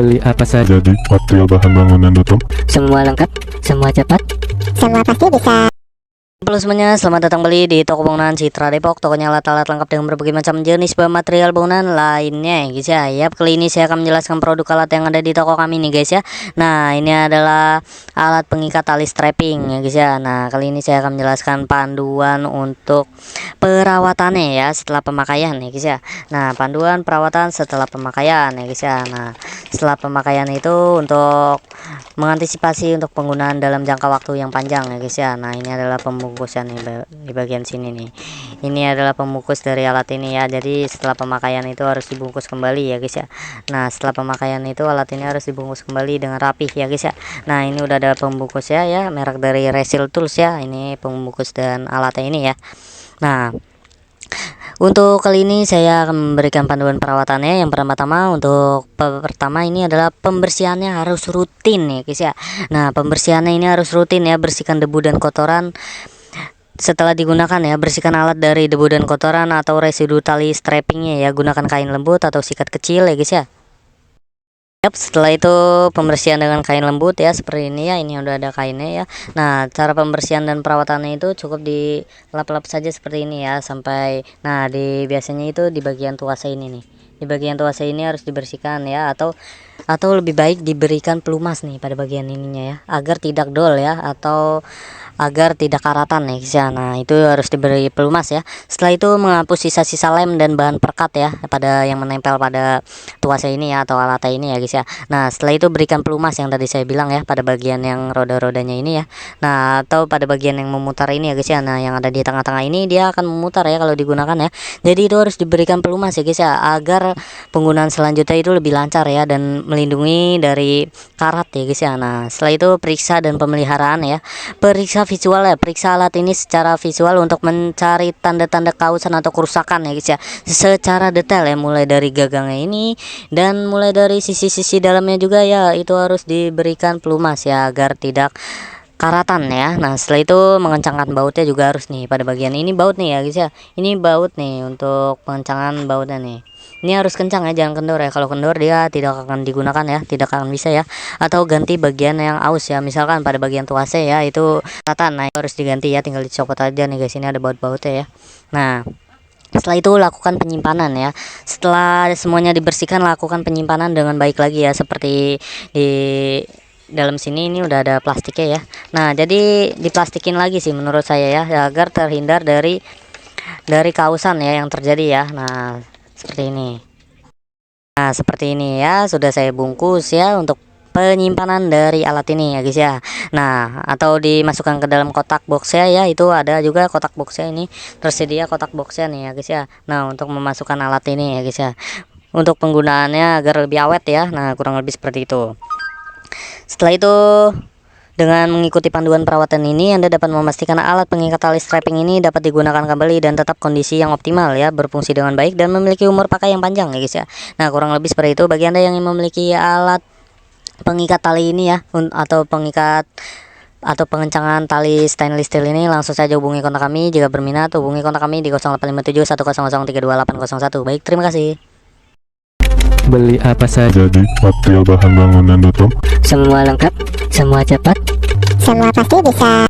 Beli apa saja? Jadi material bahan bangunan tutup. Semua lengkap, semua cepat. Semua pasti bisa. Halo semuanya, selamat datang kembali di toko bangunan Citra Depok. Tokonya alat-alat lengkap dengan berbagai macam jenis bahan material bangunan lainnya guys ya. Yap, kali ini saya akan menjelaskan produk alat yang ada di toko kami nih guys ya. Nah, ini adalah alat pengikat tali strapping ya guys ya. Nah, kali ini saya akan menjelaskan panduan untuk perawatannya ya setelah pemakaian ya guys ya. Nah, panduan perawatan setelah pemakaian ya guys ya. Nah, setelah pemakaian itu untuk mengantisipasi untuk penggunaan dalam jangka waktu yang panjang ya guys ya. Nah, ini adalah pembungkusan nih di bagian sini nih. Ini adalah pembungkus dari alat ini ya. Jadi setelah pemakaian itu harus dibungkus kembali ya guys ya. Nah, setelah pemakaian itu alat ini harus dibungkus kembali dengan rapih ya guys ya. Nah, ini udah ada pembungkus ya, merek dari Resil Tools ya. Ini pembungkus dan alatnya ini ya. Nah, untuk kali ini saya akan memberikan panduan perawatannya. Yang pertama untuk pertama ini adalah pembersihannya harus rutin ya guys ya. Nah, pembersihannya ini harus rutin ya, bersihkan debu dan kotoran setelah digunakan ya. Bersihkan alat dari debu dan kotoran atau residu tali strappingnya ya. Gunakan kain lembut atau sikat kecil ya guys ya. Yap, setelah itu pembersihan dengan kain lembut ya seperti ini ya. Ini udah ada kainnya ya. Nah, cara pembersihan dan perawatannya itu cukup dilap-lap saja seperti ini ya sampai biasanya itu di bagian tuas ini nih. Di bagian tuas ini harus dibersihkan ya, atau lebih baik diberikan pelumas nih pada bagian ininya ya agar tidak dol ya, atau agar tidak karatan ya guys ya. Nah, itu harus diberi pelumas ya. Setelah itu menghapus sisa-sisa lem dan bahan perekat ya pada yang menempel pada tuasnya ini ya atau alatnya ini ya guys ya. Nah, setelah itu berikan pelumas yang tadi saya bilang ya pada bagian yang roda-rodanya ini ya. Nah, atau pada bagian yang memutar ini ya guys ya. Nah, yang ada di tengah-tengah ini dia akan memutar ya kalau digunakan ya. Jadi itu harus diberikan pelumas ya guys ya agar penggunaan selanjutnya itu lebih lancar ya dan melindungi dari karat ya guys ya. Nah, setelah itu periksa dan pemeliharaan ya. Periksa visual ya, periksa alat ini secara visual untuk mencari tanda-tanda kausan atau kerusakan ya guys ya secara detail ya, mulai dari gagangnya ini dan mulai dari sisi-sisi dalamnya juga ya, itu harus diberikan pelumas ya agar tidak karatan ya. Nah, setelah itu mengencangkan bautnya juga harus nih pada bagian ini baut nih ya guys ya. Ini baut nih untuk pengencangan bautnya nih. Ini harus kencang ya, jangan kendor ya. Kalau kendor dia tidak akan digunakan ya, tidak akan bisa ya. Atau ganti bagian yang aus ya, misalkan pada bagian tuasnya ya itu ratan, nah harus diganti ya, tinggal dicopot aja nih guys. Ini ada baut-bautnya ya. Nah, setelah itu lakukan penyimpanan ya. Setelah semuanya dibersihkan, lakukan penyimpanan dengan baik lagi ya, seperti di dalam sini ini udah ada plastiknya ya. Nah, jadi diplastikin lagi sih menurut saya ya agar terhindar dari kausan ya yang terjadi ya. Nah, seperti ini. Nah, seperti ini ya, sudah saya bungkus ya untuk penyimpanan dari alat ini ya guys ya. Nah, atau dimasukkan ke dalam kotak boxnya ya, itu ada juga kotak boxnya ini, tersedia kotak boxnya nih ya guys ya. Nah, untuk memasukkan alat ini ya guys ya, untuk penggunaannya agar lebih awet ya. Nah, kurang lebih seperti itu. Setelah itu, dengan mengikuti panduan perawatan ini, Anda dapat memastikan alat pengikat tali strapping ini dapat digunakan kembali dan tetap kondisi yang optimal ya, berfungsi dengan baik dan memiliki umur pakai yang panjang ya guys ya. Nah, kurang lebih seperti itu. Bagi Anda yang memiliki alat pengikat tali ini ya, atau pengencangan tali stainless steel ini, langsung saja hubungi kontak kami. Jika berminat, hubungi kontak kami di 0857 10032801. Baik, terima kasih. Beli apa saja? Jadi material bahan bangunan tutup. Semua lengkap, semua cepat. Semua pasti bisa.